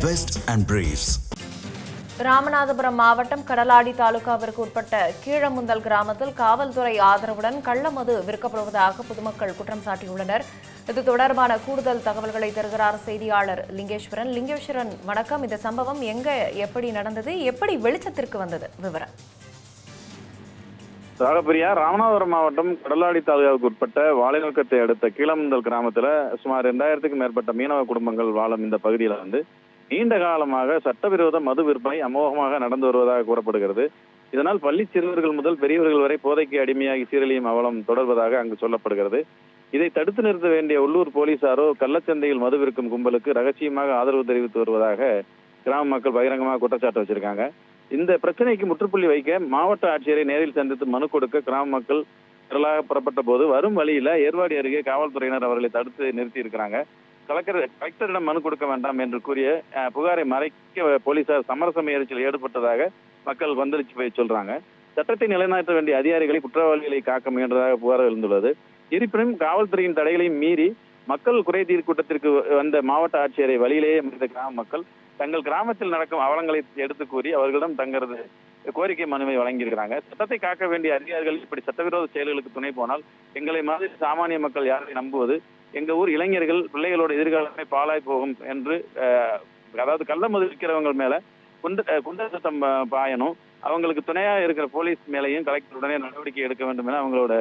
Vest and Briefs. Ramanathapuram மாவட்டம் கடலாடி தாலுகாவிற்கு உட்பட்ட கீழமுந்தல் கிராமத்தில் காவல்துறை ஆதரவுடன் கள்ளமது விற்கப்படுவதாக பொதுமக்கள் குற்றம் சாட்டியுள்ளனர். இது தொடர்பான கூடுதல் தகவல்களை தருகிறார் செய்தியாளர் லிங்கேஸ்வரன். லிங்கேஸ்வரன், வணக்கம். இந்த சம்பவம் எங்க எப்படி நடந்தது, எப்படி வெளிச்சத்திற்கு வந்தது, விவரம்? ராகப்பிரியா, ராமநாதபுரம் மாவட்டம் கடலாடி தாலுகாவுக்கு உட்பட்ட வாழைநோக்கத்தை அடுத்த கீழமுந்தல் கிராமத்துல சுமார் 2000க்கும் மேற்பட்ட மீனவ குடும்பங்கள் வாழும் இந்த பகுதியில நீண்ட காலமாக சட்டவிரோத மது விற்பனை அமோகமாக நடந்து வருவதாக கூறப்படுகிறது. இதனால் பள்ளி சிறுவர்கள் முதல் பெரியவர்கள் வரை போதைக்கு அடிமையாகி சீரழியும் அவலம் தொடர்வதாக அங்கு சொல்லப்படுகிறது. இதை தடுத்து நிறுத்த வேண்டிய உள்ளூர் போலீசாரோ கள்ளச்சந்தையில் மது விற்கும் கும்பலுக்கு ரகசியமாக ஆதரவு தெரிவித்து வருவதாக கிராம மக்கள் பகிரங்கமாக குற்றச்சாட்டு வச்சிருக்காங்க. இந்த பிரச்சனைக்கு முற்றுப்புள்ளி வைக்க மாவட்ட ஆட்சியரை நேரில் சந்தித்து மனு கொடுக்க கிராம மக்கள் திரளாக புறப்பட்ட போது வரும் வழியில ஏர்வாடி அருகே காவல்துறையினர் அவர்களை தடுத்து நிறுத்தி இருக்கிறாங்க. கலெக்டரிடம் மனு கொடுக்க வேண்டாம் என்று கூறிய புகாரை மறைக்க போலீசார் சமரச முயற்சியில் ஈடுபட்டதாக மக்கள் வந்தளிச்சு போய் சொல்றாங்க. சட்டத்தை நிலைநாட்ட வேண்டிய அதிகாரிகளை குற்றவாளிகளை காக்க முயன்றதாக புகார் எழுந்துள்ளது. இருப்பினும் காவல்துறையின் தடைகளையும் மீறி மக்கள் குறைதீர் கூட்டத்திற்கு வந்த மாவட்ட ஆட்சியரை வழியிலேயே மறைந்த கிராம மக்கள் தங்கள் கிராமத்தில் நடக்கும் அவலங்களை எடுத்து கூறி அவர்களிடம் தங்களது கோரிக்கை மனுவை வழங்கியிருக்கிறாங்க. சட்டத்தை காக்க வேண்டிய அதிகாரிகள் இப்படி சட்டவிரோத செயல்களுக்கு துணை போனால் எங்களை மாதிரி சாமானிய மக்கள் யாரை நம்புவது? எங்க ஊர் இளைஞர்கள் பிள்ளைகளோட எதிர்காலமே பாழாய் போகும் என்று அதாவது கள்ள மது விற்கிறவங்க மேல குண்டர் சட்டம் பாயணும், அவங்களுக்கு துணையா இருக்கிற போலீஸ் மேலையும் கலெக்டர் உடனே நடவடிக்கை எடுக்க வேண்டும் என அவங்களோட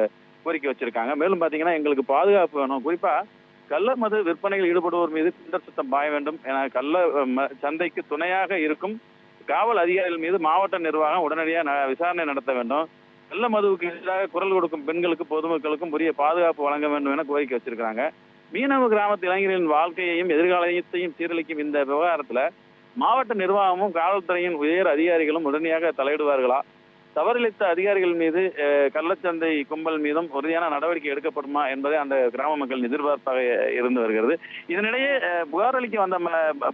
கோரிக்கை வச்சிருக்காங்க. மேலும் பாத்தீங்கன்னா எங்களுக்கு பாதுகாப்பு வேணும், குறிப்பா கள்ள மது விற்பனையில் ஈடுபடுவோர் மீது குண்டர் சட்டம் பாய வேண்டும் என கள்ள சந்தைக்கு துணையாக இருக்கும் காவல் அதிகாரிகள் மீது மாவட்ட நிர்வாகம் உடனடியாக விசாரணை நடத்த வேண்டும். கள்ள மதுவுக்கு எதிராக குரல் கொடுக்கும் பெண்களுக்கு பொதுமக்களுக்கும் உரிய பாதுகாப்பு வழங்க வேண்டும் என கோரிக்கை வச்சிருக்காங்க. மீனவ கிராமத்து இளைஞர்களின் வாழ்க்கையையும் எதிர்காலத்தையும் சீரழிக்கும் இந்த விவகாரத்துல மாவட்ட நிர்வாகமும் காவல்துறையின் உயர் அதிகாரிகளும் உடனடியாக தலையிடுவார்களா? தவறிழைத்த அதிகாரிகள் மீது கள்ளச்சந்தை கும்பல் மீதும் உறுதியான நடவடிக்கை எடுக்கப்படுமா என்பதை அந்த கிராம மக்களின் எதிர்பார்ப்பாக இருந்து வருகிறது. இதனிடையே புகார் அளிக்க வந்த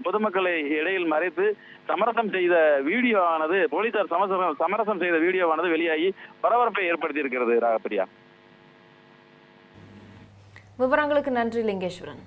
பொதுமக்களை இடையில் மறைத்து சமரசம் செய்த வீடியோவானது போலீசார் சமரசம் செய்த வீடியோவானது வெளியாகி பரபரப்பை ஏற்படுத்தி இருக்கிறது. ராகப்பிரியா, விவரங்களுக்கு நன்றி லிங்கேஸ்வரன்.